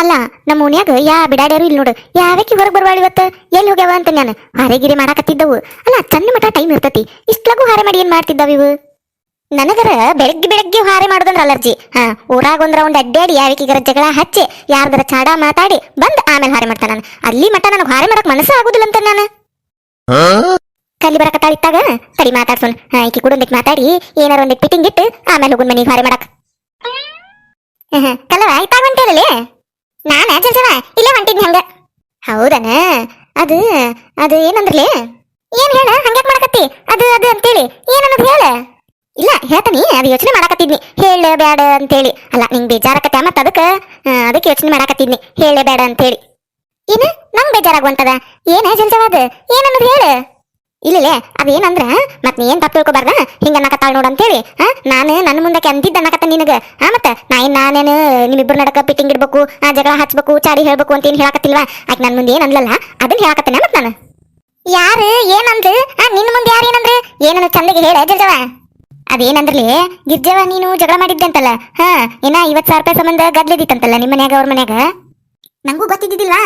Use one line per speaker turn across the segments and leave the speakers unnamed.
ಅಲ್ಲ ನಮ್ಮ ಓಣ್ಯಾಗ ಬಿಡಾಡ್ಯಾರು ಇಲ್ಲಿ ನೋಡು. ಯಾವಕ್ಕೆ ಹೊರಗೆ ಬರ್ವಾಳ ಇವತ್ತು? ಎಲ್ಲಿ ಹೋಗ್ಯಾವ ಅಂತ ನಾನು ಹಾರೆಗಿರಿ ಮಾಡಾಕತ್ತಿದ್ದವು. ಅಲ್ಲ ಚಂದ ಮಠ ಟೈಮ್ ಇರ್ತತಿ, ಇಷ್ಟಲಾಗೂ ಹಾರೆ ಮಾಡಿ ಏನ್ ಮಾಡ್ತಿದ್ದಾವ ಇವು? ನನಗರ ಬೆಳಗ್ಗೆ ಬೆಳಗ್ಗೆ ಹಾರೆ ಮಾಡೋದಂದ್ರ ಅಲರ್ಜಿ. ಊರಾಗ ಒಂದ್ ರೌಂಡ್ ಅಡ್ಡಾಡಿ ಯಾವಕ್ಕಿಗರ ಜಗಳ ಹಚ್ಚಿ ಯಾರ್ದರ ಚಾಡ ಮಾತಾಡಿ ಬಂದ್ ಆಮೇಲೆ ಹಾರೆ ಮಾಡ್ತಾನ. ನಾನು ಅಲ್ಲಿ ಮಠ ನನಗೆ ಹಾರೆ ಮಾಡಕ್ ಮನಸ್ಸ ಆಗುದಿಲ್ಲ ಅಂತ ನಾನು ಕಲ್ಲಿ ಬರಕತ್ತಾಳ ಇತ್ತಾಗ ತಡಿ ಮಾತಾಡ್ಸೋನ್. ಈಕಿ ಕೂಡ ಒಂದಿಟ್ ಮಾತಾಡಿ ಏನಾರ ಒಂದಿಟ್ ಪಿಟಿಂಗ್ ಇಟ್ಟು ಆಮೇಲೆ ಹೋಗುನ್ ಮನಿಗೆ ಹಾರೆ ಮಾಡಕ್. ಕಲ್ಲವ ಇತ್ತಾಗ ಹೊಂಟೇರಲ್ಲಿ ನಾನ ಜಲ್ಸವ ಇಲ್ಲೇ ಹೊಂಟಿದ್ನಿ ಹಂಗ. ಹೌದನ? ಅದು ಅದು ಏನಂದ್ರಲಿ? ಏನ್ ಹೇಳ ಹಂಗ್ಯಾಕ್ ಮಾಡಕತ್ತಿ? ಅದು ಅದು ಅಂತೇಳಿ ಏನನ್ನೋದು ಹೇಳ. ಇಲ್ಲ ಹೇಳ್ತಾನಿ, ಅದು ಯೋಚನೆ ಮಾಡಾಕತ್ತಿದ್ನಿ ಹೇಳ ಬ್ಯಾಡ ಅಂತೇಳಿ. ಅಲ್ಲ ನಿಂಗೆ ಬೇಜಾರಕತ್ತ ಮತ್ತ ಅದಕ್ಕೆ ಯೋಚನೆ ಮಾಡಾಕತ್ತಿದ್ನಿ ಹೇಳ ಬ್ಯಾಡ ಅಂತೇಳಿ. ಏನು ನಂಗೆ ಬೇಜಾರಾಗುವಂತದ? ಏನ ಜಲ್ಸವ ಅದು ಏನನ್ನೋದು ಹೇಳ. ಇಲ್ಲೇ ಅದೇನಂದ್ರ ಮತ್ ನೀ ಏನ್ ತಪ್ಪು ತಿಳ್ಕೊಬಾರ್ದ ಹಿಂಗ ಅನ್ನಕತ್ತಾಳ ನೋಡ ಅಂತೇಳಿ. ನಾನು ನನ್ನ ಮುಂದಕ್ಕೆ ಅಂದಿದ್ದ ಅನ್ನಕತ್ತ ನಿನಗ. ಮತ್ತ ನಾನೇನು ನಿಮ್ಮಿಬ್ಬರು ನಡಕ ಪಿಟ್ಟಿಂಗ್ ಇಡ್ಬೇಕು, ಜಗಳ ಹಚ್ಬೇಕು, ಚಾಡಿ ಹೇಳ್ಬೇಕು ಅಂತ ಏನ್ ಹೇಳಕತ್ತಿಲ್ವಾ? ಆಕೆ ನನ್ ಮುಂದೆ ಏನ್ ಅನ್ಲಲ್ಲ ಅದನ್ನ ಹೇಳಕತ್ತೇನೆ. ಮತ್ ನಾನು ಯಾರು ಏನಂದ್ರು? ನಿನ್ನ ಮುಂದೆ ಯಾರು ಏನಂದ್ರೆ ಏನನ್ನ ಚಂದಗೆ ಹೇಳ ಜಲ್ಜವ. ಅದೇನಂದ್ರಲಿ ಗಿರ್ಜವ ನೀನು ಜಗಳ ಮಾಡಿದ್ದೆ ಅಂತಲ್ಲ. ಏನ 50,000 ರೂಪಾಯಿ ಸಂಬಂಧ ಗದ್ಲೆದಿತ್ತಂತಲ್ಲ ನಿಮ್ಮ ಮನ್ಯಾಗ ಅವ್ರ ಮನ್ಯಾಗ. ನಂಗೂ ಗೊತ್ತಿದ್ದಿದ್ದಿಲ್ಲ.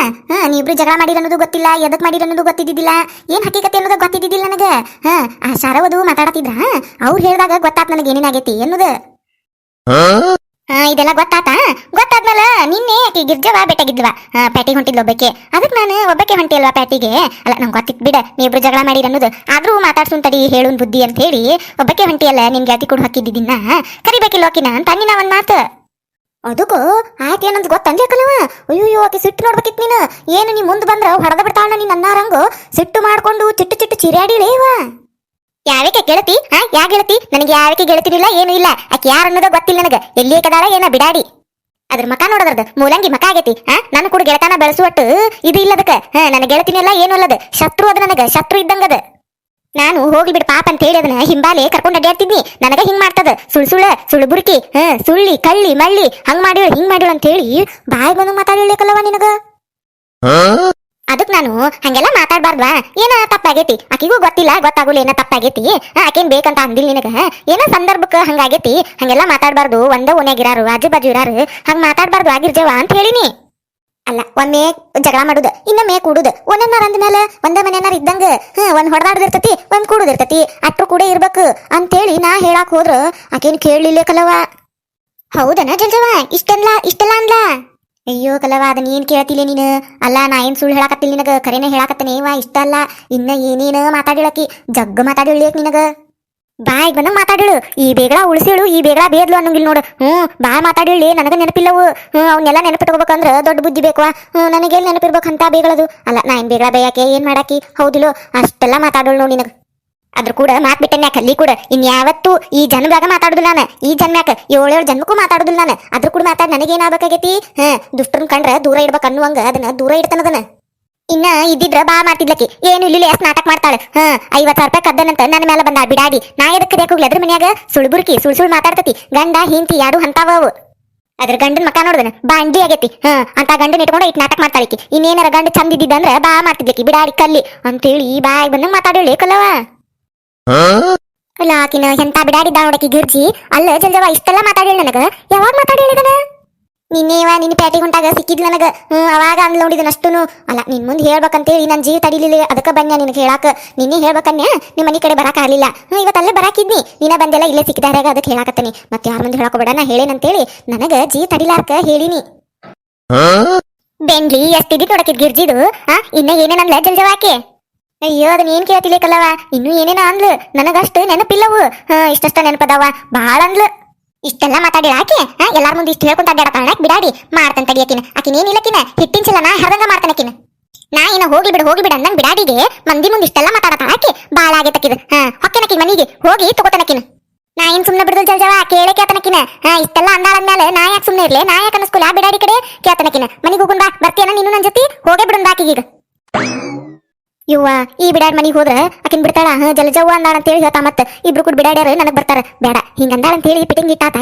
ನೀವಿಬ್ರು ಜಗಳ ಮಾಡಿರ ಅನ್ನೋದು ಗೊತ್ತಿಲ್ಲ, ಎದಕ್ ಮಾಡಿರ ಅನ್ನೋದು ಗೊತ್ತಿದ್ದಿದ್ದಿಲ್ಲ, ಏನ್ ಹಕ್ಕಿಕತೆ ಅನ್ನೋದು ಗೊತ್ತಿದ್ದಿದ್ದಿಲ್ಲ ನನಗ. ಆ ಶಾರವದು ಮಾತಾಡತಿದ್ರ ಅವ್ರು ಹೇಳಿದಾಗ ಗೊತ್ತಾತ್ ನನಗೆ ಏನೇನಾಗೈತಿ ಅನ್ನೋದು. ಇದೆಲ್ಲ ಗೊತ್ತಾದ್ಮೇಲೆ ನಿನ್ನೆ ಆಕಿ ಗಿರ್ಜವ ಬೆಟ್ಟಾಗಿದ್ವಾ ಪ್ಯಾಟಿಗೆ ಹೊಂಟಿದ್ಲು ಒಬ್ಬಕ್ಕೆ. ಅದಕ್ಕೆ ನಾನು ಒಬ್ಬಕ್ಕೆ ಹೊಂಟಿ ಅಲ್ವಾ ಪ್ಯಾಟಿಗೆ. ಅಲ್ಲ ನಂಗೆ ಗೊತ್ತಿತ್ತು ಬಿಡ ನೀವಿಬ್ರು ಜಗಳ ಮಾಡಿರ ಅನ್ನೋದು. ಆದ್ರೂ ಮಾತಾಡ್ಸುನ್ ತಡಿ ಹೇಳುನ್ ಬುದ್ಧಿ ಅಂತ ಹೇಳಿ ಒಬ್ಬಕ್ಕೆ ಹೊಂಟಿಯಲ್ಲ ನಿನ್ ಗಾತಿ ಕೂಡ ಹಾಕಿದ್ದಿನ ಕರಿಬೇಕಿಲ್ಲ ಆಕಿನ ಅಂತ ಅನ್ನಿ ಒಂದ್ ಮಾತು. ಅದಕ್ಕೂ ಆಕೆ ಏನಂತ ಗೊತ್ತಂದ್ಯಾಕಲ್ಲವ? ಅಯ್ಯೋ ಆಕೆ ಸಿಟ್ಟು ನೋಡ್ಬೇಕಿತ್ ನೀನು. ಏನು ನೀ ಮುಂದ್ ಬಂದ್ರ ಹೊಡೆದ ಬಿಡ್ತಾಳ ನೀನ್ ಅನ್ನಾರಂಗು ಸಿಟ್ಟು ಮಾಡ್ಕೊಂಡು ಚಿಟ್ಟು ಚಿಟ್ಟು ಚಿರಾಡಿಲೇವ. ಯಾವಕ್ಕೆ ಗೆಳತಿ? ಯಾ ಗೆಳತಿ? ನನಗೆ ಯಾವಕ್ಕೆ ಗೆಳತಿನಿಲ್ಲ ಏನು ಇಲ್ಲ. ಆಕೆ ಯಾರ ಅನ್ನೋದು ಗೊತ್ತಿಲ್ಲ ನನಗ. ಎಲ್ಲಿ ಕದಾಳ ಏನ ಬಿಡಾಡಿ ಅದ್ರ ಮಕ ನೋಡದ್ರದ್ದು ಮೂಲಂಗಿ ಮಕ ಆಗೈತಿ. ನನ್ನ ಕೂಡ ಗೆಳತನ ಬೆಳೆಸುವಟ್ಟು ಇದು ಇಲ್ಲದಕ್ಕ. ನನ್ನ ಗೆಳತಿನೆಲ್ಲ ಏನು ಅಲ್ಲದ ಶತ್ರು ಅದ, ನನಗ ಶತ್ರು ಇದ್ದಂಗದ. ನಾನು ಹೋಗ್ಲಿ ಬಿಡು ಪಾಪ ಅಂತ ಹೇಳಿ ಅದನ್ನ ಹಿಂಬಾಲೆ ಕರ್ಕೊಂಡು ಅಡ್ಡಾಡ್ತಿದ್ನಿ. ನನಗ ಹಿಂಗ್ ಮಾಡ್ತದ ಸುಳ್ಳು ಬುರ್ಕಿ ಸುಳ್ಳಿ ಕಳ್ಳಿ ಮಳ್ಳಿ ಹಂಗ್ ಮಾಡಿಳು ಹಿಂಗ್ ಮಾಡಿಳು ಅಂತ ಹೇಳಿ ಬಾಯಿ ಬಂದು ಮಾತಾಡಿರ್ಲಿಕ್ಕಲ್ಲವ ನಿನಗ. ಅದಕ್ ನಾನು ಹಂಗೆಲ್ಲ ಮಾತಾಡ್ಬಾರ್ದ್ವಾ? ಏನ ತಪ್ಪಾಗೈತಿ ಆಕಿಗೂ ಗೊತ್ತಿಲ್ಲ ಗೊತ್ತಾಗುಲ್ಲ ಏನ ತಪ್ಪಾಗೈತಿ. ಆಕೇನ್ ಬೇಕಂತ ಅಂದಿಲ್ಲ ನಿನಗ. ಏನೋ ಸಂದರ್ಭಕ್ಕೆ ಹಂಗಾಗೈತಿ. ಹಂಗೆಲ್ಲ ಮಾತಾಡ್ಬಾರ್ದು. ಒಂದ ಓನ್ಯಾಗಿರಾರು ಆಜು ಬಾಜು ಇರಾರು ಹಂಗ ಮಾತಾಡ್ಬಾರ್ದು ಆಗಿರ್ಜವ ಅಂತ ಹೇಳಿನಿ. ಅಲ್ಲ ಒಮ್ಮೆ ಜಗಳ ಮಾಡುದು ಇನ್ನೊಮ್ಮೆ ಕೂಡುದು. ಒಂದನ್ನಾರ ಅಂದ್ಮೇಲೆ ಒಂದ ಮನೆಯನ್ನಾರ ಇದ್ದಂಗ ಒಂದ್ ಹೊಡೆದಾಡದಿರ್ತತಿ ಒಂದ್ ಕೂಡುದಿರ್ತತಿ. ಅಟ್ರು ಕೂಡ ಇರ್ಬೇಕು ಅಂತೇಳಿ ನಾ ಹೇಳಾಕ್ ಹೋದ್ರ ಆಕೇನ್ ಕೇಳಲಿಲ್ಲ ಕಲವ. ಹೌದನ ಜಲ್ಜವ? ಇಷ್ಟೆಲ್ಲ ಅಂದ್ಲ? ಅಯ್ಯೋ ಕಲವ ಅದನ್ನ ಏನ್ ಕೇಳ್ತಿಲ್ಲ ನೀನು. ಅಲ್ಲ ನಾ ಏನ್ ಸುಳ್ಳು ಹೇಳಾಕತ್ತಿಲ್ಲ ನಿನಗ, ಕರೆನೇ ಹೇಳಾಕತ್ತನೇವಾ. ಇಷ್ಟ ಅಲ್ಲ ಇನ್ನ ಏನೇನ ಮಾತಾಡಿಳಕಿ ಜಗ್ಗ ಮಾತಾಡಿಳ್ಳಿಯಕ್ ನಿನಗ. ಬಾಯ್ ಬಂದಂಗ ಮಾತಾಡಿಳು. ಈ ಬೇಗಳ ಉಳಿಸಿಳು ಈ ಬೇಗಳ ಬೇದ್ಲು ಅನ್ನಂಗಿಲ್ ನೋಡು. ಬಾ ಮಾತಾಡಿಳಿ ನನಗ ನೆನಪಿಲ್ಲವು. ಅವನ್ನೆಲ್ಲ ನೆನಪಿಟ್ಕೋಬೇಕಂದ್ರ ದೊಡ್ಡ ಬುದ್ಧಿ ಬೇಕವಾ. ನನಗೆಲ್ಲಿ ನೆನಪಿರ್ಬೇಕಂತ ಬೇಗಳದು. ಅಲ್ಲ ನಾ ಏನ್ ಬೇಗಳ ಬೇಯಾಕೆ ಏನ್ ಮಾಡಾಕಿ ಹೌದಿಲ್ಲೋ ಅಷ್ಟೆಲ್ಲ ಮಾತಾಡೋಳು ನೋಡಿ ನಿನಗ. ಅದ್ರ ಕೂಡ ಮಾತ್ ಬಿಟ್ಟನ್ಯಾಕ ಅಲ್ಲಿ ಕೂಡ ಇನ್ಯಾವತ್ತು ಈ ಜನ್ಮದಾಗ ಮಾತಾಡುದಿಲ್ಲ ನಾನು. ಈ ಜನ್ಮ್ಯಾಕ 7 ಜನ್ಮಕ್ಕೂ ಮಾತಾಡುದಿಲ್ಲ ನಾನು. ಅದ್ರ ಕೂಡ ಮಾತಾಡ್ ನನಗೇನಾಗಬೇಕಾಗೈತಿ? ದುಷ್ಟರನ್ ಕಂಡ್ರ ದೂರ ಇಡ್ಬೇಕ ಅನ್ನುವಂಗ ಅದನ್ನ ದೂರ ಇಡ್ತಾನದನ್ನ. ಇನ್ನ ಇದ್ದಿದ್ರ ಬಾ ಮಾಡ್ತಿದ್ಲಕಿ. ಏನು ಇಲ್ಲಿ ಎಷ್ಟ್ ನಾಟಕ ಮಾಡ್ತಾಳೆ. 50,000 ರೂಪಾಯಿ ಕದ್ದನಂತ ನನ್ನ ಮೇಲೆ ಬಂದ ಬಿಡಾಡಿ. ನಾ ಎದಕ್ಕೆ ಕದಿಯಾಕ ಹೋಗ್ಲಿ ಅದ್ರ ಮನ್ಯಾಗ? ಸುಳ್ಬುರ್ಕಿ ಸುಳ್ ಮಾತಾಡ್ತತಿ. ಗಂಡ ಹಿಂತಿ ಯಾರು ಹಂತಾವು. ಅದ್ರ ಗಂಡನ ಮಕ್ಕ ನೋಡಿದನ ಬಾಂಡಿ ಆಗೈತಿ. ಅಂತ ಗಂಡನ ಇಟ್ಕೊಂಡು ಇಟ್ ನಾಟಕ ಮಾಡ್ತಾಳಿಕಿ. ಇನ್ನೇನಾರ ಗಂಡ ಚಂದ ಇದ್ದಿದ್ದಂದ್ರ ಬಾ ಮಾಡ್ತಿದ್ಲಕಿ ಬಿಡಾಡಿ ಕಲ್ಲಿ ಅಂತೇಳಿ ಬಾಯ್ ಬಂದಂಗ ಮಾತಾಡೋಳಿ ಕಲ್ಲವ. ಅಲ್ಲ ಆಕಿನ ಎಂತ ಬಿಡಾಡಿದ್ದ ನೋಡಕಿ ಗಿರ್ಜಿ. ಅಲ್ಲ ಜಲ್ಜವ ಇಷ್ಟೆಲ್ಲ ಮಾತಾಡಿ ನನಗ ಯಾವಾಗ ಮಾತಾಡಿ ಹೇಳಿದನ? ನಿನ್ನೇವ ನಿನ್ನ ಪ್ಯಾಟಿಗೆ ಹೊಂಟಾಗ ಸಿಕ್ಕಿದ್ ನನಗ. ಅವಾಗ ಅಂದ್ ನೋಡಿದನ ಅಷ್ಟುನು. ಅಲ್ಲ ನಿನ್ ಮುಂದೆ ಹೇಳ್ಬೇಕಂತೇಳಿ ನನ್ ಜೀವ ತಡಿಲಿಲ್ಲ. ಅದಕ್ಕ ಬನ್ಯ ನಿನಗೆ ಹೇಳಾಕ. ನಿನ್ನೆ ಹೇಳ್ಬೇಕನ್ಯ ನಿಮ್ಮ ಮನಿ ಕಡೆ ಬರಾಕ ಆಗ್ಲಿಲ್ಲ. ಇವತ್ತಲ್ಲೇ ಬರಾಕಿದ್ನಿ. ನೀನ ಬಂದೆಲ್ಲ ಇಲ್ಲೇ ಸಿಕ್ಕಿದಾರಾಗ ಅದಕ್ಕೆ ಹೇಳಾಕತ್ತನಿ. ಮತ್ತೆ ಯಾರ ಮುಂದೆ ಹೇಳಕೋಬೇಡ ನಾ ಹೇಳೇನಂತೇಳಿ ನನಗ ಜೀವ ತಡಿಲಾರ್ಕ ಹೇಳಿನಿ. ಬೆಂಗ್ಲಿ ಎಷ್ಟಿದ್ದಿ ನೋಡಕಿದ್ ಗಿರ್ಜಿದು. ಇನ್ನ ಏನೇನಂದ್ಲ ಜಲ್ಜವಾಕೆ? ಅಯ್ಯೋ ಅದನ್ನ ಏನ್ ಕೇಳ್ತಿಲೇಕಲ್ಲವ. ಇನ್ನು ಏನೇನ ಅಂದ್ಲು ನನಗಷ್ಟು ನೆನಪಿಲ್ಲವು. ಇಷ್ಟಷ್ಟ ನೆನಪದಾವ ಬಾಳ ಅಂದ್ಲು. ಇಷ್ಟೆಲ್ಲ ಮಾತಾಡಿ ಆಕೆ ಎಲ್ಲಾರ ಮುಂದೆ ಇಷ್ಟು ಹೇಳ್ಕೊಂತ ಅಡ್ಡಾಡತಾಳ ಬಿಡಾಡಿ. ಮಾಡ್ತಾನ ತಡಿಯಕಿನ ಆಕಿನೇನಿಲ್ಲಕಿನ ಹಿಟ್ಟಿನ ಚಲ ನಾ ಹರದಂಗ ಮಾಡ್ತಾನಕಿನ. ನಾ ಇನ್ನ ಹೋಗಿ ಬಿಡ ಅಂದಂಗ್ ಬಿಡಾಡಿಗೆ ಮಂದಿ ಮುಂದೆ ಇಷ್ಟೆಲ್ಲ ಮಾತಾಡತಾಳ ಆಕೆ. ಬಾಳ ಆಗೇತಕಿದ. ಹೊಕ್ಕನಕಿ ಮನಿಗೆ ಹೋಗಿ ತಗೋತನಕಿನ. ನಾ ಏನ್ ಸುಮ್ನೆ ಬಿಡುದಲ್ ಜಲ್ಜವ ಕೇಳೇ ಕೇತನಕಿನ. ಇಷ್ಟೆಲ್ಲ ಅಂದಾಳಂದ್ಮೇಲೆ ನಾ ಯಾಕೆ ಸುಮ್ನೆ ಇರ್ಲಿ? ನಾ ಯಾಕೆ ಅನಸ್ಕೊಲ್ಲ ಬಿಡಾಡಿ ಕಡೆ ಕೇತನಕಿನ. ಮನಿಗೆ ಹೋಗುನ್ ಬಾ ಬರ್ತೀಯನ ನೀನು ನನ್ ಜೊತೆ? ಹೋಗೇ ಬಿಡುನ್ ಬಾಕಿಗೀಗ. ಇವ್ವ ಈ ಬಿಡಾಡ್ ಮನಿಗೆ ಹೋದ್ರ ಆಕಿನ್ ಬಿಡ್ತಾಳ? ಜಲಜವ್ವ ಅಂದಾಳ ಅಂತೇಳಿ ಹೇಳ್ತಾ ಮತ್ತ ಇಬ್ರು ಕೂಡ ಬಿಡಾಡ್ಯಾರ ನನಗ್ ಬರ್ತಾರ. ಬೇಡ ಹಿಂಗ ಅಂದಾಳ ಅಂತೇಳಿ ಪಿಟಿಂಗ್ ಇಟ್ಟಾತ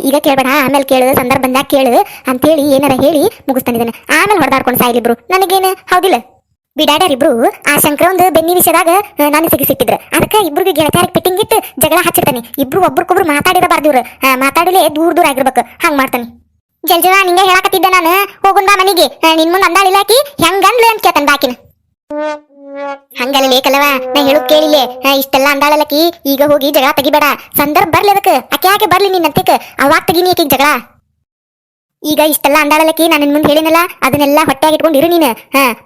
ಈಗ ಕೇಳ್ಬೇಡ ಆಮೇಲೆ ಕೇಳು ಸಂದರ್ಭ ಬಂದಾಗ ಕೇಳು ಅಂತೇಳಿ ಏನಾರ ಹೇಳಿ ಮುಗಿಸ್ತಾನಿದ್ದಾನೆ. ಆಮೇಲೆ ಹೊಡೆದಾಡ್ಕೊಂಡು ಸಾಯ್ಲಿಬ್ರು ನನಗೇನು ಹೌದಿಲ್ಲ? ಬಿಡಾಡ್ಯಾರಿಬ್ರು ಆ ಶಂಕರ ಒಂದು ಬೆನ್ನಿ ವಿಷಯದಾಗ ನಾನು ಸಿಗಿಸಿಟ್ಟಿದ್ರು. ಅದಕ್ಕೆ ಇಬ್ರಿಗೆ ಗೆಳತಿಯಾರಿಗೆ ಪಿಟಿಂಗ್ ಇಟ್ಟು ಜಗಳ ಹಚ್ಚಿರ್ತಾನೆ. ಇಬ್ರು ಒಬ್ರಿಗೊಬ್ರು ಮಾತಾಡಿರಬಾರ್ದು. ಇವ್ರು ಮಾತಾಡಲೇ ದೂರ ಆಗಿರ್ಬೇಕು ಹಂಗ್ ಮಾಡ್ತಾನೆ. ಜಲ್ಜವ ನಿಂಗೆ ಹೇಳಾಕತ್ತಿದ್ದೆ ನಾನು ಹೋಗುನ್ ಬಾ ಮನಿಗೆ. ನಿನ್ ಮುಂದ್ ಅಂದಾಳಿಲ್ಲ ಆಕಿ ಹೆಂಗಂದ್ಲು ಅಂತ ಕೇಳ್ತಾನ ಬಾಕಿನ. ಹಂಗಲ್ಲ ಲೇಕಲ್ಲವ, ನಾ ಹೇಳುದ್ ಕೇಳಿಲ್ಲ. ಇಷ್ಟೆಲ್ಲ ಅಂದಾಳಲ್ಲಕಿ, ಈಗ ಹೋಗಿ ಜಗಳ ತೆಗಿಬೇಡ. ಸಂದರ್ಭ ಬರ್ಲಿ ಅದಕ್ಕೆ. ಆಕೆ ಯಾಕೆ ಬರ್ಲಿ ನಿನ್ ಅಂತಿಕ್ ಅವಾಗ ತೆಗಿನಿ ಆಕಿಗ್ ಜಗಳ. ಈಗ ಇಷ್ಟೆಲ್ಲ ಅಂದಾಳಲ್ಲಕಿ, ನಾನು ನಿನ್ ಮುಂದೆ ಹೇಳಿನಲ್ಲ, ಅದನ್ನೆಲ್ಲ ಹೊಟ್ಟೆಯಾಗಿ ಇಟ್ಕೊಂಡಿರು ನೀನು.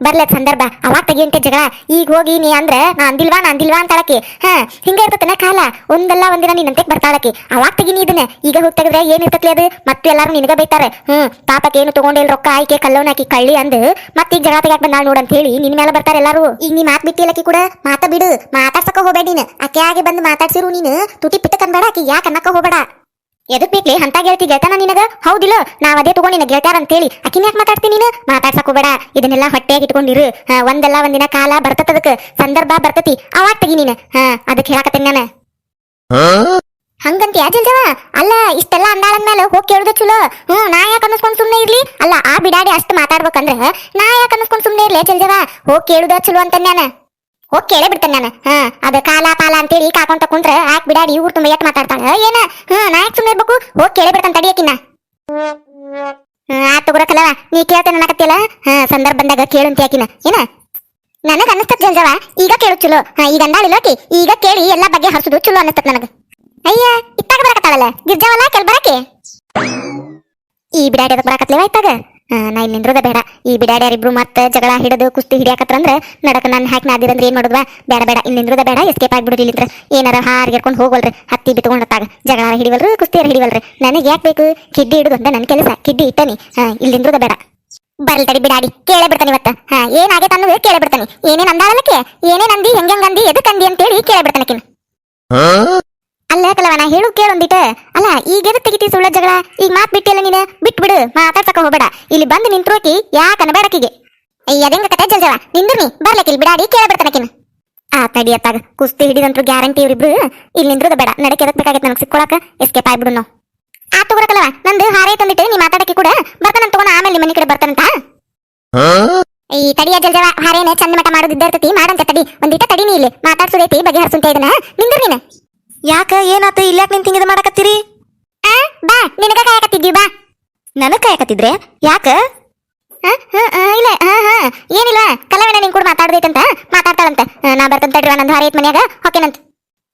ಬರ್ಲಿ ಅದ್ ಸಂದರ್ಭ, ಅವಾಗ ತೆಗಿಯಂತೆ ಜಗಳ. ಈಗ ಹೋಗಿ ನೀ ಅಂದ್ರ ನಾ ಅಂದಿಲ್ವಾ ಅಂತಾಳಕಿ. ಹಿಂಗ ಇರ್ತತನ ಕಾಲ. ಒಂದಲ್ಲ ಒಂದಿನ ನೀನ್ ಅಂತೆಕ್ ಬರ್ತಾಳಕಿ, ಅವಾಗ ತೆಗಿನಿ ಇದನ್ನ. ಈಗ ಹೋಗಿ ತೆಗೆದ್ರೆ ಏನ್ ಇರ್ತತ್ಲಿ ಅದು? ಮತ್ತೆ ಎಲ್ಲಾರು ನಿನಗ ಬೈತಾರೆ. ಪಾಪಕ್ಕೆ ಏನು ತಗೊಂಡಿಲ್ ರೊಕ್ಕ ಆಯ್ಕೆ ಕಲ್ಲೋನ್ ಹಾಕಿ ಕಳ್ಳಿ ಅಂದ್ ಮತ್ತೆ ಈಗ ಜಗಳ ತೆಗ್ಯಾಕ್ ಬಂದಾಳ ನೋಡ್ ಅಂತ ಹೇಳಿ ನಿನ್ ಮೇಲೆ ಬರ್ತಾರೆ ಎಲ್ಲಾರು. ಈಗ ನೀ ಮಾತ್ ಬಿಟ್ಟಿಲ್ಲಕಿ ಕೂಡ ಮಾತ ಬಿಡು, ಮಾತಾಡ್ಸಕ ಹೋಗ್ಬೇಡ ನೀನು. ಆಕೆ ಆಗಿ ಬಂದು ಮಾತಾಡ್ಸಿರು ನೀನು ತುಟಿ ಪಿಟ್ಟ ಕನ್ಬೇಡ. ಆಕಿ ಯಾಕೆ ಅನ್ನಕ ಹೋಗ್ಬೇಡ. ಎದಕ್ ಬೇಕ್ಲಿ ಅಂತ ಗೆಳತಿ ಗೆಳ್ತಾನ ನಿನಗ? ಹೌದಿಲ್ಲ, ನಾವ್ ಅದೇ ತಗೊಂಡ್ ನಿನಗ ಗೆಳ್ತಾರ ಅಂತ ಹೇಳಿ ಆಕಿನ ಯಾಕೆ ಮಾತಾಡ್ತೀನಿ ನೀನು? ಮಾತಾಡ್ಸಕ್ ಹೋಗ್ಬೇಡ. ಇದನ್ನೆಲ್ಲ ಹೊಟ್ಟೆಯಾಗಿ ಇಟ್ಕೊಂಡಿರು. ಒಂದಲ್ಲ ಒಂದಿನ ಕಾಲ ಬರ್ತತ, ಅದಕ್ಕೆ ಸಂದರ್ಭ ಬರ್ತತಿ, ಅವಾಗ ತೆಗಿ ನೀನು. ಅದಕ್ಕೆ ಹೇಳಕತ್ತೇನೆ ನಾನು. ಹಂಗಂತ ಯಾಜಲ್ಜವ ಅಲ್ಲ, ಇಷ್ಟೆಲ್ಲ ಅಂದಾಳಂದ್ಮೇಲೆ ಹೋಗಿ ಕೇಳುದ ಚಲೋ. ನಾ ಯಾಕೆ ಅನ್ನಿಸ್ಕೊಂಡ್ ಸುಮ್ನೆ ಇರ್ಲಿ? ಅಲ್ಲ, ಆ ಬಿಡಾಡಿ ಅಷ್ಟ್ ಮಾತಾಡ್ಬೇಕಂದ್ರ ನಾ ಯಾಕೆ ಅನ್ನಿಸ್ಕೊಂಡ್ ಸುಮ್ನೆ ಇರ್ಲಿ ಜಲ್ಜವ? ಹೋಗಿ ಕೇಳುದ ಚಲೋ ಅಂತ ನಾನು. ಹೋಗಿ ಕೇಳೇ ಬಿಡ್ತೇನೆ ನಾನು. ಅದ ಕಾಲ ಪಾಲ ಅಂತೇಳಿ ಕಾಕೊಂತ ಕುಂತ್ರ ಆಕ್ ಬಿಡಾಡಿ ಊರ್ ತುಂಬ ಎಟ್ ಮಾತಾಡ್ತಾಳ ಏನ? ನಾ ಯಾಕೆ ಸುಮ್ಮನೆ ಇರ್ಬೇಕು? ಹೋಗಿ ಕೇಳೇ ಬಿಡ್ತಾನೆ ತಡಿಯಕಿನ್ನ. ಆ ತಗೋರಕಲ್ಲವ, ನೀ ಕೇಳ್ತೇನೆ ಅನ್ನಕತ್ತಿಯಲ್ಲ, ಸಂದರ್ಭ ಬಂದಾಗ ಕೇಳುಂತಿ ಆಕಿನ ಏನ? ನನಗ ಅನಿಸ್ತದ ಜಲ್ಜವ ಈಗ ಕೇಳು ಚಲೋ. ಈಗ ಅಂದಾಳಿಲ್ಲೋಕಿ, ಈಗ ಕೇಳಿ ಎಲ್ಲಾ ಬಗ್ಗೆ ಹರ್ಸುದು ಚಲೋ ಅನಿಸ್ತದ ನನಗ. ಅಯ್ಯ, ಇತ್ತಾಗ ಬರಕತ್ತಾಳಲ್ಲ ಗಿರ್ಜಾವಲ್ಲ ಕೆಲ್ ಬರಕ್ಕೆ. ಈ ಬಿಡಾಡಿ ಅದಕ್ಕೆ ಬರಕತ್ಲೇವ ಇತ್ತಾಗ? ನಾ ಇಲ್ಲಿ ನಿಂದ್ರದ ಬೇಡ. ಈ ಬಿಡಾಡ್ಯಾರಿಬ್ರು ಮತ್ತೆ ಜಗಳ ಹಿಡಿದು ಕುಸ್ತಿ ಹಿಡಿಯಾಕತ್ರಂದ್ರ ನಡಕ ನನ್ನ ಹಾಕಿ ನಾದಿರಂದ್ರೆ ಏನ್ ಮಾಡುದ್ವಾ? ಬೇಡ ಬೇಡ, ಇಲ್ಲಿ ನಿಂದ್ರದ ಬೇಡ. ಎಸ್ಕೇಪ್ ಆಗ್ಬಿಡುದು ಇಲ್ಲಿಂದ್ರ. ಏನಾರ ಹಾರ್ಗೆರ್ಕೊಂಡು ಹೋಗೋಲ್ರಿ, ಹತ್ತಿ ಬಿತ್ಕೊಂಡತ್ತಾಗ ಜಗಳ ಹಿಡಿವಲ್ರಿ, ಕುಸ್ತಿಯರ್ ಹಿಡಿವಲ್ರಿ. ನನಗೆ ಯಾಕೆ ಬೇಕು? ಕಿಡ್ಡಿ ಹಿಡಿದು ಅಂತ ನನ್ನ ಕೆಲಸ. ಕಿಡ್ಡಿ ಇಟ್ಟನಿ. ಇಲ್ಲಿ ನಿಂದ್ರದ ಬೇಡ. ಬರ್ಲಿ ತಡಿ ಬಿಡಾಡಿ, ಕೇಳೇ ಬಿಡ್ತಾನೆ ಇವತ್ತ. ಏನಾಗೈತೆ ಅನ್ನೋದು ಕೇಳೇ ಬಿಡ್ತಾನೆ. ಏನೇನ್ ಅಂದಾಳಲ್ಲಕ್ಕೆ, ಏನೇನ್ ಅಂದಿ, ಹೆಂಗಂದಿ, ಎದಕ್ ಅಂದಿ ಅಂತೇಳಿ ಕೇಳೇ ಬಿಡ್ತಾನಕಿನ. ಅಲ್ಲ ಕಲವ, ನಾ ಹೇಳು ಕೇಳೊಂದಿಟ. ಅಲ್ಲ, ಈಗ ಎದಕ್ ತೆಗಿತಿ ಸುಳ್ಳ ಜಗಳ? ಈಗ ಮಾತ್ ಬಿಟ್ಟಿಲ್ಲ ನೀನು, ಬಿಟ್ಬಿಡು. ಮಾತಾಡ್ಸಕ ಹೋಗ್ಬೇಡ. ಇಲ್ಲಿ ಬಂದು ನಿಂತ್ರೋಕಿ ಯಾಕೆ ಅನ್ಬೇಡಕಿಗೆ. ಅದಂಗ ಕತೆ ಜಲ್ಜವ ನಿಂದ್ರಿ ಬರ್ಲಕ್ಕಿಲ್ ಬಿಡಾಡಿ ಕೇಳೇ ಬಿಡ್ತಾನಕಿನ. ತಡಿ ಅತ್ತಾಗ ಕುಸ್ತಿ ಹಿಡಿದಂತ್ರು ಗ್ಯಾರಂಟಿ ಇವ್ರಿಬ್ರು. ಇಲ್ಲಿ ನಿಂದ್ರದ ಬೇಡ. ನಡಕ್ಕೆ ಎದಕ್ ಬೇಕಾಗೈತೆ ನನಗೆ ಸಿಕ್ಕೊಳಕ? ಎಸ್ಕೇಪ್ ಆಗ್ಬಿಡು ನಾವು. ತಗೋರಕಲವ, ನಂದು ಹಾರೇ ತಂದಿಟ್ಟು ನೀ ಮಾತಾಡಕ್ಕೆ ಕೂಡ ಬರ್ತಾನಂತ ತಗೊಂಡ ಆಮೇಲೆ ಮನೆ ಕಡೆ ಬರ್ತಾನಂತ. ಈ ತಡಿಯ ಜಲ್ಜವ ಹಾರೇನೆ ಚಂದ ಮಠ ಮಾಡೋದಿದ್ದ ಇರ್ತತಿ, ಮಾಡಂತ ತಡಿ. ಒಂದಿಟ ತಡಿ, ನೀ ಇಲ್ಲಿ ಮಾತಾಡ್ಸೋದೈತಿ, ಬಗೆ ಹರ್ಸುಂತ ಇದನ್ನ. ನಿಂದ್ರ ನೀನು. ಯಾಕ ಏನಾತ? ಇಲ್ಯಾಕ ನಿನ್ ತಿಂಗದ ಮಾಡಕತ್ತೀರಿ? ಬಾ, ನಿನಗ ಕಾಯಕತ್ತಿದ್ವಿ ಬಾ. ನನಗ್ ಕಾಯಕತ್ತಿದ್ರೆ ಯಾಕ? ಇಲ್ಲ ಏನಿಲ್ಲ, ಕಲವೇನ ನಿನ್ ಕೂಡ ಮಾತಾಡ್ದೈತಂತ ಮಾತಾಡ್ತಾಳಂತ. ನಾ ಬರ್ತಂತ ತಡ್ರಿವ, ನಂದು ಹಾರೇ ಐತ್ ಮನ್ಯಾಗ ಹೊಕ್ಕೇನಂತ.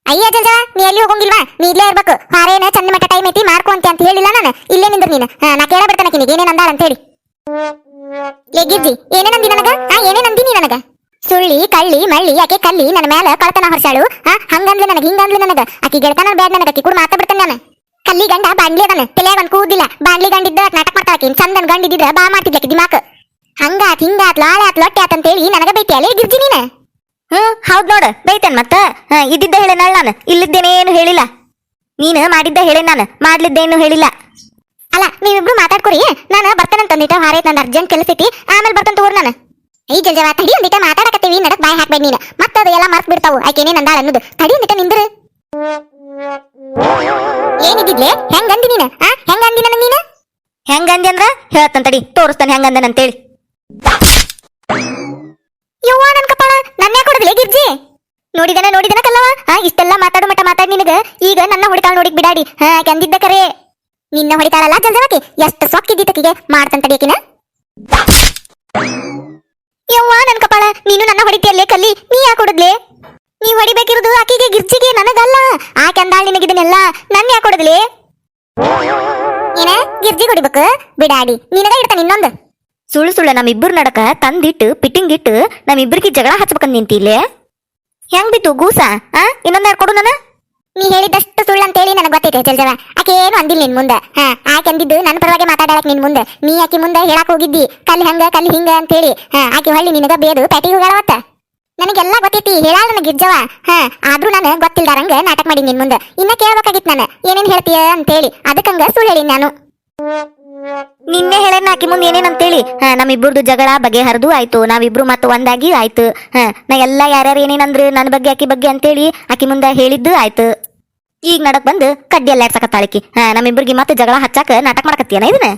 ಅಯ್ಯ ಜಲ್ಜವ, ನೀ ಎಲ್ಲಿ ಹೋಗಂಗಿಲ್ವಾ? ನೀ ಇಲ್ಲೇ ಇರ್ಬೇಕು. ಹಾರೇನ ಚಂದ ಮಠ ಟೈಮ್ ಐತಿ ಮಾಡ್ಕೊಂತೆ ಅಂತ ಹೇಳಿಲ್ಲ ನಾನು. ಇಲ್ಲೇ ನಿಂದ್ರ ನೀನು. ನಾ ಕೇಳ ಬಿಡ್ತಾನ ಕಿನಿಗೆ ಏನೇನ್ ಅಂದಾಳ ಅಂತ ಹೇಳಿ. ಲೇ ಗಿರ್ಜಿ, ಏನೇನಂದಿ ನನಗ? ಏನೇನಂದಿ ನೀ ನನಗ? ಸುಳ್ಳಿ ಕಳ್ಳಿ ಮಳ್ಳಿ ಆಕೆ ಕಲ್ಲಿ ನನ್ನ ಮೇಲೆ ಕಳ್ತನ ಹೊರಸಾಳು. ಹಂಗಂದ್ಲು ನನಗ, ಹಿಂಗಂದ್ಲು ನನಗ. ಆಕಿ ಗೆಳತನ ಬ್ಯಾಡ್ ನನಗ. ಆಕಿ ಕೂಡ ಮಾತಾಡ್ಬಿಡ್ತಾನೆ ನಾನು. ಕಲ್ಲಿ ಗಂಡ ಬಾಂಡ್ಲಿ ಅದನ್ನ ತಲೆಯಾಗ ಒಂದ್ ಕೂದಿಲ್ಲ. ಬಾಂಡ್ಲಿ ಗಂಡಿದ್ದ ನಾಟಕ ಮಾಡ್ತಾಳಕಿ. ಚಂದನ್ ಗಂಡಿದ್ರ ಬಾ ಮಾಡ್ತಿದ್ಲಕಿ ದಿಮಾಕ್. ಹಂಗಾತ್ ಹಿಂಗಾತ್ ಲಾಳೆ ಆತ್ ಲೊಟ್ಟೆ ಆತ್ ಅಂತೇಳಿ ನನಗ ಬೈತಿಯಲ್ಲೇ ಗಿರ್ಜಿ ನೀನ. ಹೌದ್ ನೋಡ, ಬೈತೇನ್ ಮತ್ತ. ಇದ್ದಿದ್ದ ಹೇಳೇನಳ ನಾನು, ಇಲ್ಲಿದ್ದೇನೇನು ಹೇಳಿಲ್ಲ. ನೀನು ಮಾಡಿದ್ದ ಹೇಳೇನ್ ನಾನು, ಮಾಡ್ಲಿದ್ದೇನು ಹೇಳಿಲ್ಲ. ಅಲ್ಲ, ನೀವಿಬ್ರು ಮಾತಾಡ್ಕೊರಿ. ನಾನು ಬರ್ತೇನಂತಂದಿಟ್ಟ ಹಾರೈತ್, ನಂದು ಅರ್ಜೆಂಟ್ ಕೆಲಸ ಐತಿ, ಆಮೇಲೆ ಬರ್ತಂತ ತಗೋರ್ ನಾನು. ಈ ಜಲ್ಜವ ತಡಿ ಒಂದಿಟ ಮಾತಾಡಕತ್ತೀವಿ, ನಡಕ್ ಬಾಯ್ ಹಾಕ್ಬೇಡ ನೀನು. ಮತ್ತದು ಎಲ್ಲ ಮರ್ತ್ ಬಿಡ್ತಾವು ಆಕೆನೇನ್ ಅಂದಾಳ ಅನ್ನೋದು. ತಡಿ ಒಂದಿಟ ನಿಂದ್ರು. ಏನಿದ್ದಿದ್ಲೆ ಹೆಂಗಂದಿ ನೀನು? ಹೆಂಗಂದಿ ನನಗ ನೀನು? ಹೆಂಗಂದಿ ಅಂದ್ರ ಹೇಳ್ತಾನ ತಡಿ, ತೋರಿಸ್ತಾನೆ ಹೆಂಗಂದನ್ ಅಂತೇಳಿ. ಯವ್ವ ನನ್ ಕಪಾಳ, ನನ್ನ ಯಾಕೆ ಹೊಡೆದ್ಲೆ ಗಿರ್ಜಿ? ನೋಡಿದನ ಕಲ್ಲವ, ಇಷ್ಟೆಲ್ಲ ಮಾತಾಡು ಮಟ್ಟ ಮಾತಾಡಿ ನಿನಗ ಈಗ ನನ್ನ ಹೊಡಿತಾಳ ನೋಡಿಕ್ ಬಿಡಾಡಿ. ಅಂದಿದ್ದ ಕರೆ ನಿನ್ನ ಹೊಡಿತಾಳಲ್ಲ ಜಲ್ಜವಕಿ. ಎಷ್ಟು ಸೊಕ್ಕಿದ್ದಿತ್ತಕಿಗೆ ಮಾಡ್ತಾನ ತಡಿಯಕಿನ. ಯವ್ವ ನನ್ ಕಪಾಳ, ನೀನು ನನ್ನ ಹೊಡಿತಿಯಲ್ಲೇ ಕಲ್ಲಿ. ನೀ ಯಾಕೆ ಹೊಡದ್ಲೆ? ನೀ ಹೊಡಿಬೇಕಿರುದು ಆಕಿಗೆ, ಗಿರ್ಜಿಗೆ, ನನಗಲ್ಲ. ಆಕೆ ಅಂದಾಳ ನಿನಗಿದನ್ನೆಲ್ಲ, ನನ್ನ ಯಾಕೆ ಹೊಡದ್ಲೆ? ಏನ ಗಿರ್ಜಿ ಹೊಡಿಬೇಕು? ಬಿಡಾಡಿ ನಿನಗ ಇಡ್ತಾನ ಇನ್ನೊಂದು. ಸುಳ್ಳು ನಮ್ಮಿಬ್ಬರು ನಡಕ ತಂದಿಟ್ಟು ಪಿಟ್ಟಿಂಗ್ ಇಟ್ಟು ನಮ್ಮಿಬ್ಬರಿಗೆ ಜಗಳ ಹಚ್ಬೇಕಂದ್ ನಿಂತಿಲ್ಲೇ. ಹೆಂಗ್ ಬಿತ್ತು ಗೂಸ? ಇನ್ನೊಂದ್ ಕೊಡು ನಾನು. ನೀ ಹೇಳಿದಷ್ಟು ಸುಳ್ಳು ಅಂತೇಳಿ ನನಗೆ ಗೊತ್ತೈತೆ ಜಲ್ಜವ. ಆಕೆ ಏನು ಅಂದಿಲ್ಲ ನಿನ್ ಮುಂದೆ. ಆಕೆ ಅಂದಿದ್ದು ನನ್ನ ಪರವಾಗಿ ಮಾತಾಡಕ್ ನಿನ್ ಮುಂದೆ. ನೀ ಆಕೆ ಮುಂದೆ ಹೇಳಕ್ ಹೋಗಿದ್ದಿ ಕಲ್ಲಿ ಹಂಗ ಕಲ್ಲಿ ಹಿಂಗ ಅಂತೇಳಿ. ಆಕೆ ಹೊಳ್ಳಿ ನಿನಗ ಬೇದು ಪ್ಯಾಟಿಗೆ ಹೋಗಾಳವತ್ತ. ನನಗೆಲ್ಲ ಗೊತ್ತೈತಿ, ಹೇಳಾಳ ನನಗೆ ಗಿರ್ಜವ. ಆದ್ರೂ ನಾನು ಗೊತ್ತಿಲ್ದಾರಂಗ ನಾಟಕ ಮಾಡಿ ನಿನ್ ಮುಂದೆ. ಇನ್ನ ಕೇಳ್ಬೇಕಾಗಿತ್ತು ನಾನು ಏನೇನ್ ಹೇಳ್ತೀಯ ಅಂತೇಳಿ. ಅದಕ್ಕಂಗ ಸುಳ್ಳು ಹೇಳಿ ನಾನು. ನಿನ್ನೆ ಹೇಳೇನ ಆಕಿ ಮುಂದೆ ಏನೇನಂತೇಳಿ. ನಮ್ಮಿಬ್ಬರದು ಜಗಳ ಬಗೆಹರಿದು ಆಯ್ತು, ನಾವಿಬ್ರು ಮತ್ತೆ ಒಂದಾಗಿ ಆಯ್ತು. ನಾ ಎಲ್ಲ ಯಾರ್ಯಾರು ಏನೇನಂದ್ರು ನನ್ನ ಬಗ್ಗೆ ಆಕಿ ಬಗ್ಗೆ ಅಂತೇಳಿ ಆಕಿ ಮುಂದೆ ಹೇಳಿದ್ದು ಆಯ್ತು. ಈಗ ನಡಕ್ ಬಂದು ಕಡ್ಡಿ ಎಲ್ಲ ಎಡ್ಸಕತ್ತಾಳಕಿ. ನಮ್ಮಿಬ್ಬರಿಗೆ ಮತ್ತೆ ಜಗಳ ಹಚ್ಚಾಕ ನಾಟಕ ಮಾಡಕತ್ತೀಯನ ಇದನ್ನ?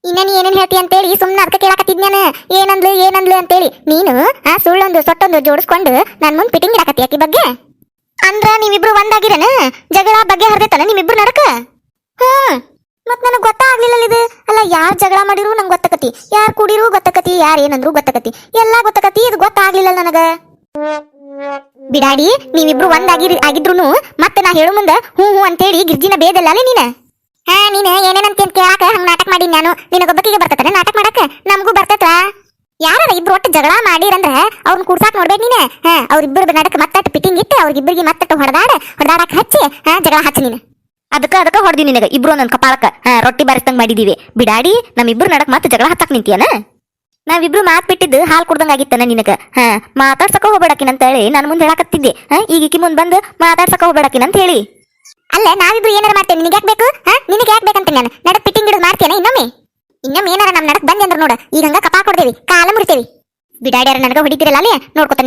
ಇನ್ನ ನೀ ಏನೇನ್ ಹೇಳ್ತಿ ಅಂತೇಳಿ ಸುಮ್ಮನೆ ಅದಕ್ಕೆ ಕೇಳಕತ್ತಿದ್ನಾನ. ಏನಂದ್ಲು ಅಂತೇಳಿ. ನೀನು ಸುಳ್ಳೊಂದು ಸೊಟ್ಟೊಂದು ಜೋಡಿಸ್ಕೊಂಡು ನನ್ ಮುಂದೆ ಪಿಟಿಂಗ್ ಇಡಕತ್ತಿ ಆಕಿ ಬಗ್ಗೆ. ಅಂದ್ರ ನೀವಿಬ್ರು ಒಂದಾಗಿರನ? ಜಗಳ ಬಗ್ಗೆ ಹರಿದೈತನ ನಿಮ್ಮಿಬ್ರು ನಡಕ? ಮತ್ ನನಗ್ ಗೊತ್ತಾಗ್ಲಿಲ್ಲ ಇದು. ಅಲ್ಲ ಯಾರ್ ಜಗಳ ಮಾಡಿರು ನಂಗೆ ಗೊತ್ತಾಕತಿ, ಯಾರ್ ಕುಡಿರು ಗೊತ್ತಾಕತಿ, ಯಾರ್ ಏನಂದ್ರು ಗೊತ್ತಾಕತಿ, ಎಲ್ಲಾ ಗೊತ್ತಾಕತಿ. ಇದು ಗೊತ್ತಾಗ್ಲಿಲ್ಲ ನನಗ. ಬಿಡಾಡಿ, ನೀವಿಬ್ರು ಆಗಿದ್ರುನು ಮತ್ತೆ ನಾ ಹೇಳು ಮುಂದ ಹ್ಞೂ ಹ್ಞೂ ಅಂತೇಳಿ ಗಿರ್ಜಿನ ಬೇದಲ್ಲ ನೀನ. ನೀನು ಏನೇನಂತ ಕೇಳಾಕ ಹಂಗ ನಾಟಕ ಮಾಡಿ ನಾನು ನಿನಗೊಬ್ಬಕಿಗೆ ಬರ್ತೈತೆ ನಾಟಕ ಮಾಡಕ, ನಮಗೂ ಬರ್ತೈತ. ಯಾರ ಇಬ್ರು ಒಟ್ಟು ಜಗಳ ಮಾಡಿರಂದ್ರ ಅವ್ರನ್ನ ಕೂಡ್ಸಾಕ್ ನೋಡ್ಬೇಕು ನೀನೆ. ಅವ್ರಿಬ್ಬರು ನಡಕ ಮತ್ತಟ್ಟು ಪಿಟಿಂಗ್ ಇಟ್ಟು ಅವ್ರಿಬ್ಬರಿಗೆ ಮತ್ತಟ್ಟು ಹೊಡೆದಾಡಕ್ ಹಚ್ಚಿ ಜಗಳ ಹಚ್ಚಿ ನೀನು. ಅದಕ್ಕ ಹೊಡೆದಿ ನಿನಗ ಇಬ್ರು ನನ್ನ ಕಪಾಳಕ್ಕ ರೊಟ್ಟಿ ಬಾರಿಸ್ತಂಗ್ ಮಾಡಿದೀವಿ. ಬಿಡಾಡಿ, ನಮ್ಮಿಬ್ರು ನಡಕ್ ಮತ್ತೆ ಜಗಳ ಹತ್ತಾಕ್ ನಿಂತಿಯನ? ನಾವಿಬ್ರು ಮಾತ್ ಬಿಟ್ಟಿದ್ದು ಹಾಲು ಕುಡ್ದಂಗ ಆಗಿತ್ತನ ನಿನಗ. ಮಾತಾಡ್ಸಕ ಹೋಗ್ಬೇಡಕಿನಂತ ಹೇಳಿ ನಾನು ಮುಂದೆ ಹೇಳಾಕತ್ತಿದ್ದೆ. ಈಗ ಈಕಿ ಮುಂದ್ ಬಂದು ಮಾತಾಡ್ಸಕ ಹೋಗ್ಬೇಡಕಿನಂತ ಹೇಳಿ. ಅಲ್ಲ ನಾವಿಬ್ರು ಏನಾರ ಮಾಡ್ತೇನೆ, ನಿನಗೆ ಯಾಕೆ ಬೇಕು? ನಿನಗೆ ಯಾಕೆ ಬೇಕಂತ ನಾನು ನಡಕ್ ಪಿಟ್ಟಿಂಗ್ ಹಿಡಿದು ಮಾಡ್ತೇನೆ ಇನ್ನೊಮ್ಮೆ ಏನಾರ ನಮ್ ನಡಕ್ ಬಂದೆ ಅಂದ್ರ ನೋಡ ಈಗ ಹಂಗ ಕಪಾ ಕೊಡ್ತೇವಿ, ಕಾಲ ಮುರಿತೇವಿ. ಬಿಡಾಡ್ಯಾರ ನನಗ ಹೊಡಿತಿರಲ್ಲ ಅಲ್ಲಿ ನೋಡ್ಕೊತ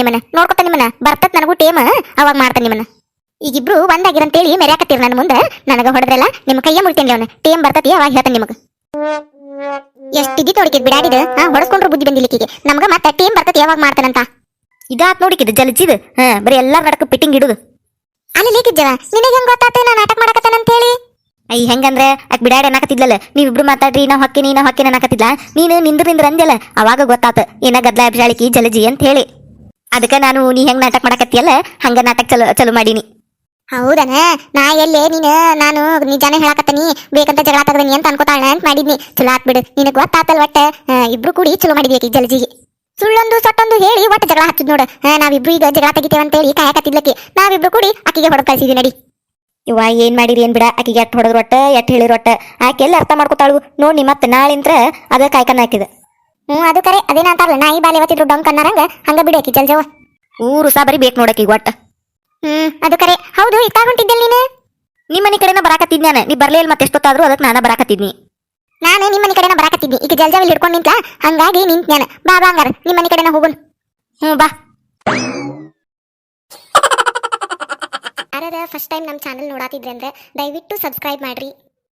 ನಿಮ್ಮನ್ನ ಬರ್ತತ್ ನನಗೂ ಟೇಮ್, ಅವಾಗ ಮಾಡ್ತಾನೆ ನಿಮ್ಮನ್ನ. ಈಗಿಬ್ರು ಒಂದಾಗಿರಂತೇಳಿ ಮೆರ್ಯಾಕತ್ತೀರ ನನ್ನ ಮುಂದೆ. ನನಗ ಹೊಡೆದ್ರಲ್ಲ ನಿಮ್ಮ ಕೈಯ ಮುರಿತೇನೆ ಅವನ ಟೇಮ್ ಬರ್ತತಿ, ಅವಾಗ ಹೇಳ್ತಾನೆ ನಿಮಗ. ಎಷ್ಟಿದ್ದಿ ನೋಡಿಕಿದ್ ಬಿಡಾಡಿದ ಹೊಡೆಸ್ಕೊಂಡ್ರು ಬುದ್ಧಿ ಬಂದಿಲಿಕ್ಕಿಗೆ. ನಮಗ ಮತ್ತೆ ಟೇಮ್ ಬರ್ತತಿ, ಯಾವಾಗ ಮಾಡ್ತಾನಂತ. ಇದಾತ್ ನೋಡಿಕಿದ್ ಜಲಚಿದ್ ಬರೀ ಎಲ್ಲಾರ ನಡಕ ಪಿಟ್ಟಿಂಗ್ ಇಡುದು. ಅಲ್ಲಿ ಲೇಕಿದ್ದವ ನಿನಗೆ ಹೆಂಗ್ ಗೊತ್ತಾತ ನಾ ನಾಟಕ ಮಾಡಕತ್ತಾನಂತ ಹೇಳಿ? ಅಯ್ಯ ಹೆಂಗಂದ್ರೆ ಅಕ್ ಬಿಡಾಡಿ ಅನ್ನಕತ್ತಿದ್ಲಲ್ಲ, ನೀವಿಬ್ರು ಮಾತಾಡ್ರಿ ನಾವ್ ಹೊಕ್ಕೇನಿ ಅನ್ನಕತ್ತಿದ್ಲ. ನೀನು ನಿಂದ್ರ ಅಂದ್ಯಲ್ಲ, ಅವಾಗ ಗೊತ್ತಾತ ಏನ ಗದ್ಲ ಅಭಿಷಾಳಿಕಿ ಜಲಜಿ ಅಂತ ಹೇಳಿ. ಅದಕ್ಕ ನಾನು ನೀ ಹೆಂಗ್ ನಾಟಕ ಮಾಡಕತ್ತಿಯಲ್ಲ ಹಂಗ ನಾಟಕ ಚಲೋ ಮಾಡೀನಿ. ಹೌದನ? ನಾ ಎಲ್ಲೇ ನಾನು ನಿಜಾನೇ ಹೇಳಕತ್ತನಿ, ಬೇಕಂತ ಜಗಳ ತಗದನಿ ಅಂತ ಅನ್ಕೋತಾಳ ಅಂತ ಮಾಡಿದ್ನಿ. ಚಲೋ ಆತ್ ಬಿಡು, ನಿನಗ್ ಗೊತ್ತಾತಲ್ ಒಟ್ಟ ಇಬ್ರು ಕೂಡಿ ಚಲೋ ಮಾಡಿದ್ವಿ ಜಲಜಿಗೆ. ಸುಳ್ಳೊಂದು ಸೊಟ್ಟೊಂದು ಹೇಳಿ ಒಟ್ಟು ಜಗಳ ಹಚ್ಚಿದ್ ನೋಡ. ನಾವಿಬ್ರು ಈಗ ಜಗಳ ತೆಗಿತೇವೆ ಅಂತ ಹೇಳಿ ಕಾಯಕತ್ತಿದ್ಲಕ್ಕೆ, ನಾವಿಬ್ರು ಕೂಡಿ ಆಕಿಗೆ ಹೊಡೆದ್ ಕಳ್ಸಿದ್ವಿ ನಡಿ. ಇವ ಏನ್ ಮಾಡಿರಿ ಏನ್ ಬಿಡ, ಆಕಿಗೆ ಎಟ್ ಹೊಡೆದ್ರು ಒಟ್ಟ ಎಟ್ ಹೇಳಿರು ಒಟ್ಟ ಆಕೆ ಎಲ್ಲ ಅರ್ಥ ಮಾಡ್ಕೊತಾಳು ನೋಡಿ. ಮತ್ತೆ ನಾಳಿಂತ್ರ ಅದ ಕಾಯ್ಕನ್ನ ಹಾಕಿದ. ಅದು ಕರೆ, ಅದೇನ ಅಂತಾರಲ್ಲ ನಾಯಿ ಬಾಲಿ ಅವತ್ತಿದ್ರು ಡೊಂಕ್ ಅನ್ನರಂಗ ಹಂಗ ಬಿಡಾಕಿ ಜಲ್ಜವ. ಊರು ಸಾಬರಿ ಬೇಕು ನೋಡಕಿ ಒಟ್ಟ. ಅದು ಕರೆ. ಹೌದು, ಇತ್ತ ಹೊಂಟಿದ್ದೆಲ್ ನೀನು? ನಿಮ್ಮನಿ ಕಡೆನ ಬರಾಕತ್ತಿದ್ ನಾನು, ನೀ ಬರ್ಲೇ ಇಲ್ಲ ಮತ್ತೆ ಎಷ್ಟೊತ್ತಾದ್ರು ಅದಕ್ಕೆ ನಾನ ಬರಾಕತ್ತಿದ್ನಿ. ನಾನು ನಿಮ್ಮನಿ ಕಡೆನ ಬರಾಕತ್ತಿದ್ನಿ, ಈಗ ಜಲ್ಜಾವಿಲ್ ಹಿಡ್ಕೊಂಡು ನಿಂತ್ಲಾ ಹಂಗಾಗಿ ನಿಂತ್ ನಾನು. ಬಾ ಹಂಗಾರ ನಿಮ್ಮನಿ ಕಡೆನ ಹೋಗುನ್. ಬಾ. ಯಾರಾದ ಫಸ್ಟ್ ಟೈಮ್ ನಮ್ಮ ಚಾನಲ್ ನೋಡಾತಿದ್ರೆ ಅಂದ್ರೆ ದಯವಿಟ್ಟು ಸಬ್ಸ್ಕ್ರೈಬ್ ಮಾಡ್ರಿ.